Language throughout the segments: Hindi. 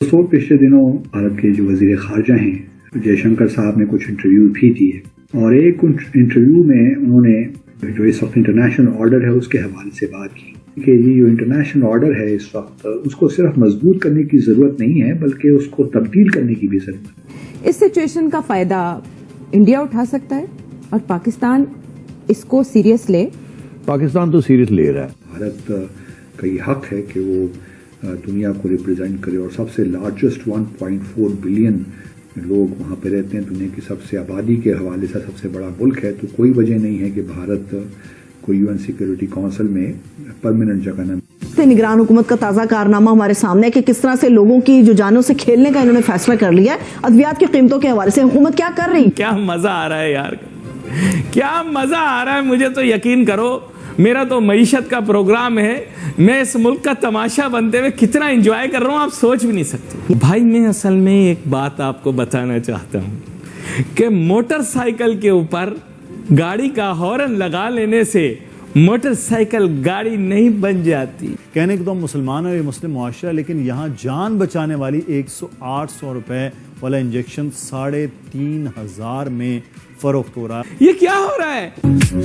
दोस्तों, पिछले दिनों भारत के जो वजीर खारजा हैं जयशंकर साहब ने कुछ इंटरव्यू भी दिए और एक इंटरव्यू में उन्होंने जो इस वक्त इंटरनेशनल ऑर्डर है उसके हवाले से बात की कि ये जो इंटरनेशनल ऑर्डर है इस वक्त उसको सिर्फ मजबूत करने की ज़रूरत नहीं है बल्कि उसको तब्दील करने की भी ज़रूरत है। इस सिचुएशन का फायदा इंडिया उठा सकता है और पाकिस्तान इसको सीरियस ले। पाकिस्तान तो सीरियस ले रहा है। भारत का ये हक है कि वो दुनिया को रिप्रेजेंट करे और सबसे लार्जेस्ट 1.4 बिलियन लोग वहाँ पे रहते हैं। दुनिया की सबसे आबादी के हवाले से सबसे बड़ा मुल्क है, तो कोई वजह नहीं है कि भारत को यूएन सिक्योरिटी काउंसिल में परमानेंट जगह न। निगरान हुकूमत का ताज़ा कारनामा हमारे सामने है कि किस तरह से लोगों की जो जानों से खेलने का इन्होंने फैसला कर लिया है। अद्वियात की कीमतों के हवाले से हुकूमत क्या कर रही है? क्या मजा आ रहा है यार, क्या मजा आ रहा है। मुझे तो यकीन करो, मेरा तो मईशत का प्रोग्राम है, मैं इस मुल्क का तमाशा बनते हुए कितना एंजॉय कर रहा हूं आप सोच भी नहीं सकते। भाई मैं असल में एक बात आपको बताना चाहता हूं कि मोटरसाइकिल के ऊपर गाड़ी का हॉर्न लगा लेने से मोटरसाइकिल गाड़ी नहीं बन जाती। कहने को तो मुसलमान है, ये मुस्लिम मुआशरा, लेकिन यहाँ जान बचाने वाली 100-800 रुपए वाला इंजेक्शन 3,500 में फरोख्त हो रहा है। ये क्या हो रहा है?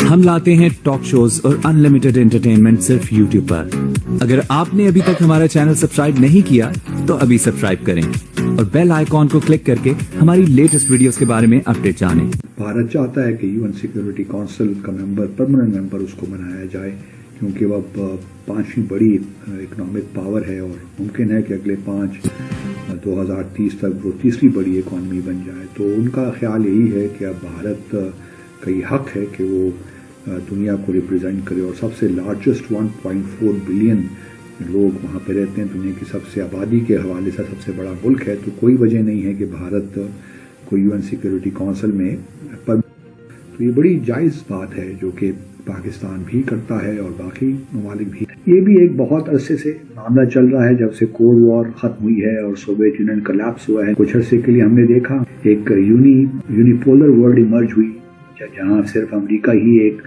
हम लाते हैं टॉक शोज और अनलिमिटेड एंटरटेनमेंट सिर्फ यूट्यूब पर। अगर आपने अभी तक हमारा चैनल सब्सक्राइब नहीं किया तो अभी सब्सक्राइब करें और बेल आइकॉन को क्लिक करके हमारी लेटेस्ट वीडियोस के बारे में अपडेट जानें। भारत चाहता है कि यूएन सिक्योरिटी काउंसिल का मेंबर, परमानेंट मेंबर उसको बनाया जाए, क्योंकि वह 5वीं बड़ी इकोनॉमिक पावर है और मुमकिन है कि अगले 2030 तक वो तीसरी बड़ी इकॉनमी बन जाए। तो उनका ख्याल यही है कि अब भारत का ये हक है कि वो दुनिया को रिप्रेजेंट करे और सबसे लार्जेस्ट 1.4 बिलियन लोग वहाँ पे रहते हैं। दुनिया की सबसे आबादी के हवाले से सबसे बड़ा मुल्क है, तो कोई वजह नहीं है कि भारत को यूएन सिक्योरिटी काउंसिल में तो ये बड़ी जायज़ बात है जो कि पाकिस्तान भी करता है और बाकी ममालिक भी। ये भी एक बहुत अरसे से मामला चल रहा है, जब से कोल्ड वॉर खत्म हुई है और सोवियत यूनियन कोलैप्स हुआ है। कुछ अरसे के लिए हमने देखा एक यूनिपोलर वर्ल्ड इमर्ज हुई, जहाँ सिर्फ अमेरिका ही एक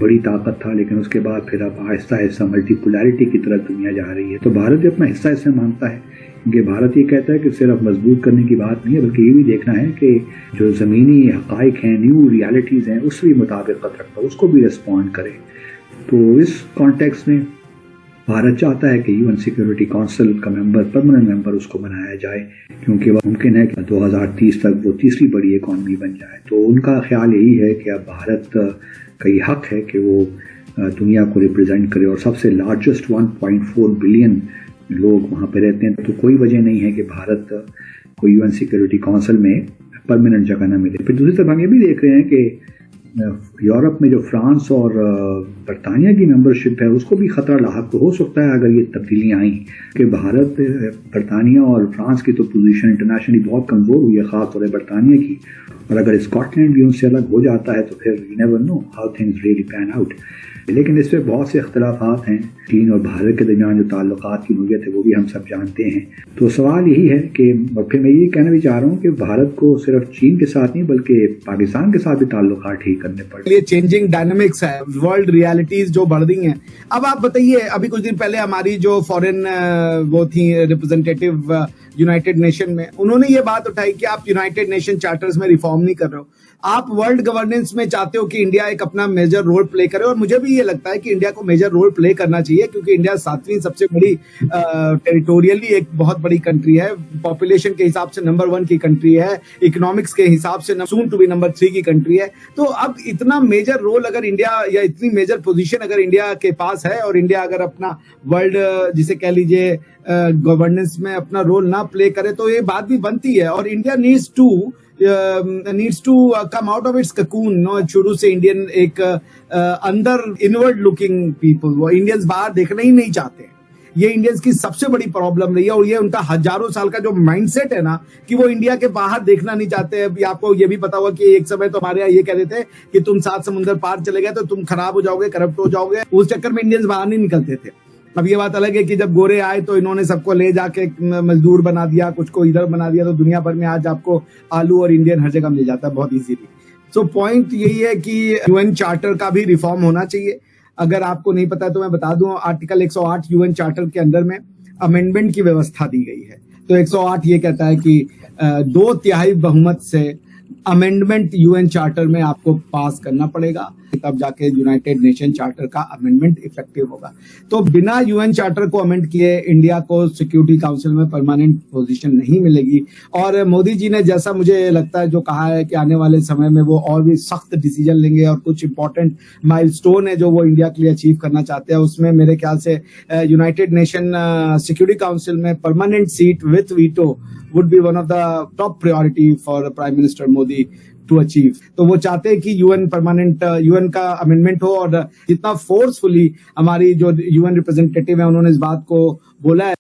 बड़ी ताकत था, लेकिन उसके बाद फिर अब आहिस्ता आहिस्ता मल्टीपोलैरिटी की तरफ दुनिया जा रही है। तो भारत भी अपना हिस्सा इसमें मानता है, क्योंकि भारत ये कहता है कि सिर्फ मजबूत करने की बात नहीं है, बल्कि ये भी देखना है कि जो ज़मीनी हक़ाइक़ हैं, न्यू रियलिटीज़ हैं, उससे भी मुताबिकत रखता है, उसको भी रिस्पॉन्ड करे। तो इस कॉन्टेक्स्ट में भारत चाहता है कि यूएन सिक्योरिटी काउंसिल का मेंबर, परमानेंट मेंबर उसको बनाया जाए, क्योंकि वह मुमकिन है कि 2030 तक वो तीसरी बड़ी इकॉनमी बन जाए। तो उनका ख्याल यही है कि अब भारत का ये हक है कि वो दुनिया को रिप्रेजेंट करे और सबसे लार्जेस्ट 1.4 बिलियन लोग वहाँ पे रहते हैं। तो कोई वजह नहीं है कि भारत को यूएन सिक्योरिटी काउंसिल में परमानेंट जगह न मिले। फिर दूसरी तरफ हम ये भी देख रहे हैं कि यूरोप में जो फ्रांस और बरतानिया की मेंबरशिप है उसको भी खतरा लाहक तो हो सकता है अगर ये तब्दीलियाँ आई कि भारत, बरतानिया और फ्रांस की तो पोजीशन इंटरनेशनली बहुत कमज़ोर हुई है, ख़ास तौर पर बरतानिया की, और अगर स्कॉटलैंड भी उनसे अलग हो जाता है तो फिर you never know how things really pan out. लेकिन इसमें बहुत से इख्तलाफात हैं। चीन और भारत के दरमियान जो ताल्लुकात की नोयत है वो भी हम सब जानते हैं। तो सवाल यही है कि फिर मैं ये कहना भी चाह रहा हूँ कि भारत को सिर्फ चीन के साथ नहीं बल्कि पाकिस्तान के साथ भी ताल्लुकात ठीक करने पड़े। ये चेंजिंग डायनामिक्स है, वर्ल्ड रियलिटीज जो बढ़ रही हैं। अब आप बताइए, अभी कुछ दिन पहले हमारी जो फॉरेन वो थी रिप्रेजेंटेटिव यूनाइटेड नेशन में, उन्होंने ये बात उठाई कि आप यूनाइटेड नेशन चार्टर्स में रिफॉर्म नहीं कर रहे हो, आप वर्ल्ड गवर्नेंस में चाहते हो कि इंडिया एक अपना मेजर रोल प्ले करे। और मुझे भी ये लगता है कि इंडिया को मेजर रोल प्ले करना चाहिए, क्योंकि इंडिया 7वीं सबसे बड़ी टेरिटोरियली एक बहुत बड़ी कंट्री है, पॉपुलेशन के हिसाब से नंबर 1 की कंट्री है, इकोनॉमिक्स के हिसाब से सून टू बी नंबर 3 की कंट्री है। तो अब इतना मेजर रोल अगर इंडिया, या इतनी मेजर पोजीशन अगर इंडिया के पास है, और इंडिया अगर अपना वर्ल्ड जिसे कह लीजिए गवर्नेंस में अपना रोल ना प्ले करे, तो ये बात भी बनती है। और India needs to come out of its cocoon. No, शुरू से इंडियन एक अंदर इनवर्ड लुकिंग पीपल, वो इंडियंस बाहर देखना ही नहीं चाहते। ये इंडियंस की सबसे बड़ी प्रॉब्लम रही है, और ये उनका हजारों साल का जो माइंडसेट है ना कि वो इंडिया के बाहर देखना नहीं चाहते। अभी आपको ये भी पता होगा कि एक समय तो हमारे यहाँ ये कहते थे कि तुम 7 समुंदर पार चले गए तो तुम खराब हो जाओगे, करप्ट हो जाओगे। उस चक्कर में इंडियंस बाहर नहीं निकलते थे। अब ये बात अलग है कि जब गोरे आए तो इन्होंने सबको ले जाके मजदूर बना दिया, कुछ को इधर बना दिया, तो दुनिया भर में आज आपको आलू और इंडियन हर जगह मिल जाता है बहुत इजीली। सो पॉइंट यही है कि यूएन चार्टर का भी रिफॉर्म होना चाहिए। अगर आपको नहीं पता तो मैं बता दूं, आर्टिकल 108 यूएन चार्टर के अंदर में अमेंडमेंट की व्यवस्था दी गई है। तो 108 ये कहता है कि 2/3 बहुमत से अमेंडमेंट यूएन चार्टर में आपको पास करना पड़ेगा, तब जाके यूनाइटेड नेशन चार्टर का अमेंडमेंट इफेक्टिव होगा। तो बिना यूएन चार्टर को अमेंड किए इंडिया को सिक्योरिटी काउंसिल में परमानेंट पोजीशन नहीं मिलेगी। और मोदी जी ने जैसा मुझे लगता है जो कहा है कि आने वाले समय में वो और भी सख्त डिसीजन लेंगे और कुछ इंपॉर्टेंट माइलस्टोन है जो वो इंडिया के लिए अचीव करना चाहते हैं, उसमें मेरे ख्याल से यूनाइटेड नेशन सिक्योरिटी काउंसिल में permanent seat with veto would be one of the top priority for Prime Minister Modi to achieve। तो वो चाहते हैं कि यूएन का अमेंडमेंट हो और जितना फोर्सफुली हमारी जो यूएन रिप्रेजेंटेटिव है उन्होंने इस बात को बोला है।